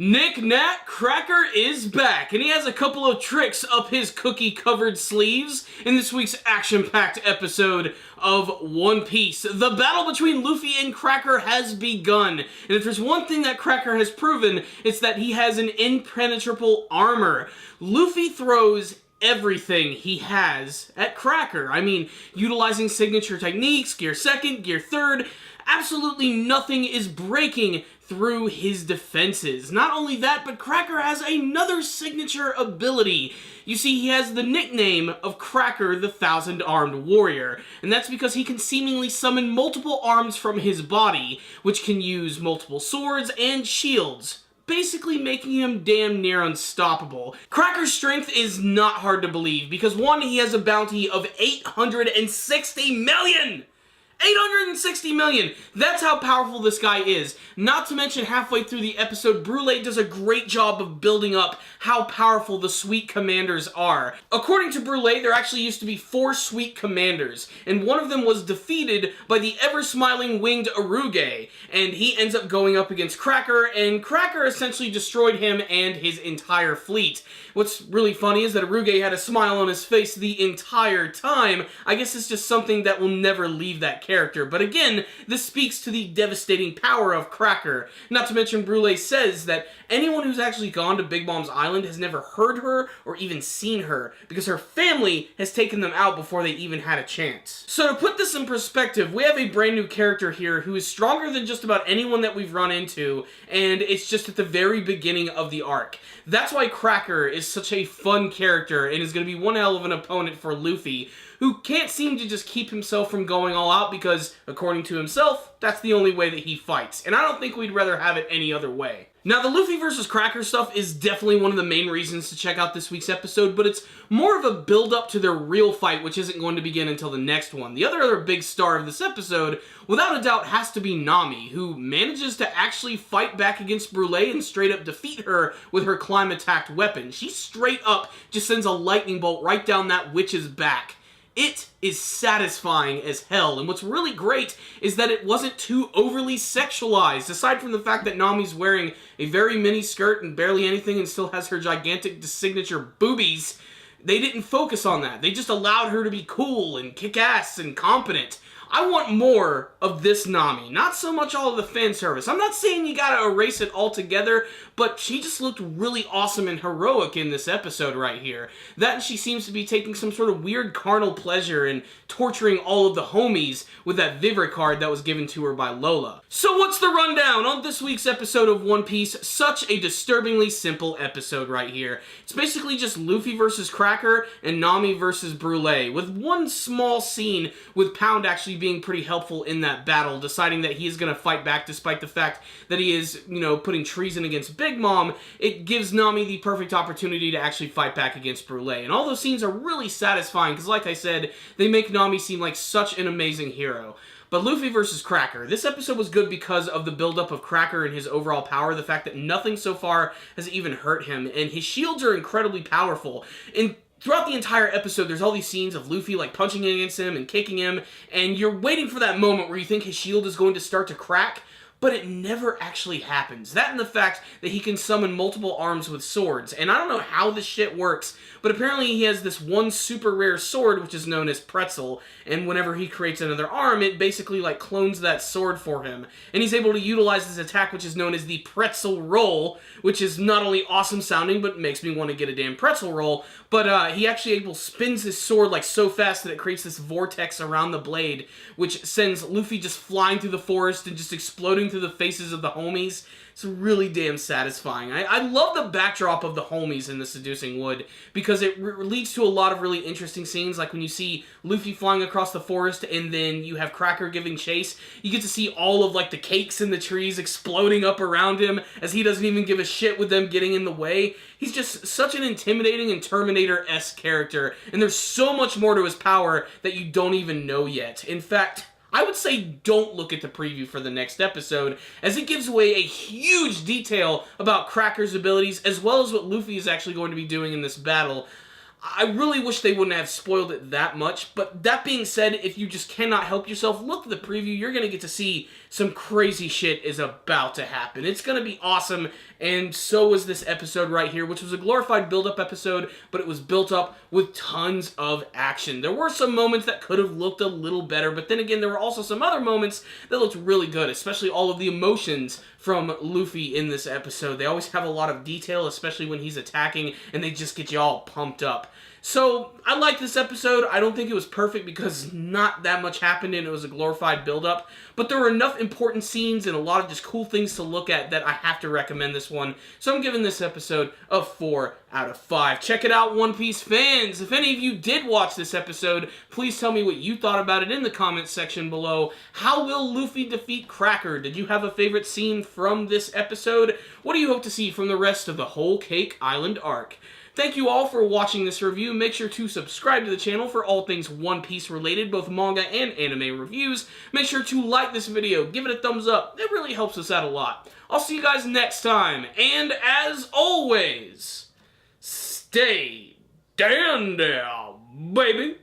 Knick-Knack Cracker is back, and he has a couple of tricks up his cookie-covered sleeves in this week's action-packed episode of One Piece. The battle between Luffy and Cracker has begun, and if there's one thing that Cracker has proven, it's that he has an impenetrable armor. Luffy throws everything he has at Cracker. I mean, utilizing signature techniques, gear second, gear third, absolutely nothing is breaking through his defenses. Not only that, but Cracker has another signature ability. You see, he has the nickname of Cracker the Thousand-Armed Warrior, and that's because he can seemingly summon multiple arms from his body, which can use multiple swords and shields, basically making him damn near unstoppable. Cracker's strength is not hard to believe, because one, he has a bounty of 860 million! 860 million! That's how powerful this guy is. Not to mention, halfway through the episode, Brule does a great job of building up how powerful the Sweet Commanders are. According to Brule, there actually used to be 4 Sweet Commanders, and one of them was defeated by the ever-smiling winged Aruge, and he ends up going up against Cracker, and Cracker essentially destroyed him and his entire fleet. What's really funny is that Aruge had a smile on his face the entire time. I guess it's just something that will never leave that character. But again, this speaks to the devastating power of Cracker. Not to mention, Brule says that anyone who's actually gone to Big Mom's Island has never heard her or even seen her, because her family has taken them out before they even had a chance. So to put this in perspective, we have a brand new character here who is stronger than just about anyone that we've run into, and it's just at the very beginning of the arc. That's why Cracker is such a fun character and is going to be one hell of an opponent for Luffy, who can't seem to just keep himself from going all out because, according to himself, that's the only way that he fights. And I don't think we'd rather have it any other way. Now, the Luffy versus Cracker stuff is definitely one of the main reasons to check out this week's episode, but it's more of a build-up to their real fight, which isn't going to begin until the next one. The other big star of this episode, without a doubt, has to be Nami, who manages to actually fight back against Brule and straight up defeat her with her climb-attacked weapon. She straight up just sends a lightning bolt right down that witch's back. It is satisfying as hell, and what's really great is that it wasn't too overly sexualized. Aside from the fact that Nami's wearing a very mini skirt and barely anything and still has her gigantic signature boobies, they didn't focus on that. They just allowed her to be cool and kick-ass and competent. I want more of this Nami, not so much all of the fan service. I'm not saying you gotta erase it altogether, but she just looked really awesome and heroic in this episode right here. That and she seems to be taking some sort of weird carnal pleasure in torturing all of the homies with that Vivre card that was given to her by Lola. So what's the rundown on this week's episode of One Piece? Such a disturbingly simple episode right here. It's basically just Luffy versus Cracker and Nami versus Brule, with one small scene with Pound actually being pretty helpful in that battle, deciding that he is going to fight back despite the fact that he is, putting treason against Big Mom. It gives Nami the perfect opportunity to actually fight back against Brule. And all those scenes are really satisfying because, like I said, they make Nami seem like such an amazing hero. But Luffy versus Cracker, this episode was good because of the buildup of Cracker and his overall power, the fact that nothing so far has even hurt him, and his shields are incredibly powerful. And throughout the entire episode, there's all these scenes of Luffy, punching against him and kicking him, and you're waiting for that moment where you think his shield is going to start to crack, but it never actually happens. That and the fact that he can summon multiple arms with swords, and I don't know how this shit works, but apparently he has this one super rare sword, which is known as Pretzel, and whenever he creates another arm, it basically, clones that sword for him. And he's able to utilize this attack, which is known as the Pretzel Roll, which is not only awesome sounding, but makes me want to get a damn pretzel roll, but he actually spins his sword, so fast that it creates this vortex around the blade, which sends Luffy just flying through the forest and just exploding through the faces of the homies. It's really damn satisfying. I love the backdrop of the homies in the Seducing Wood, because it leads to a lot of really interesting scenes, like when you see Luffy flying across the forest and then you have Cracker giving chase. You get to see all of the cakes in the trees exploding up around him as he doesn't even give a shit with them getting in the way. He's just such an intimidating and Terminator-esque character, and there's so much more to his power that you don't even know yet. In fact, I would say don't look at the preview for the next episode, as it gives away a huge detail about Cracker's abilities, as well as what Luffy is actually going to be doing in this battle. I really wish they wouldn't have spoiled it that much, but that being said, if you just cannot help yourself, look at the preview. You're going to get to see some crazy shit is about to happen. It's going to be awesome, and so was this episode right here, which was a glorified build-up episode, but it was built up with tons of action. There were some moments that could have looked a little better, but then again, there were also some other moments that looked really good, especially all of the emotions from Luffy in this episode. They always have a lot of detail, especially when he's attacking, and they just get you all pumped up. So, I like this episode. I don't think it was perfect because not that much happened and it was a glorified build-up, but there were enough important scenes and a lot of just cool things to look at that I have to recommend this one. So I'm giving this episode a 4 out of 5. Check it out, One Piece fans. If any of you did watch this episode, please tell me what you thought about it in the comments section below. How will Luffy defeat Cracker? Did you have a favorite scene from this episode? What do you hope to see from the rest of the Whole Cake Island arc? Thank you all for watching this review. Make sure to subscribe to the channel for all things One Piece related, both manga and anime reviews. Make sure to like this video, give it a thumbs up. It really helps us out a lot. I'll see you guys next time, and as always, stay down, baby.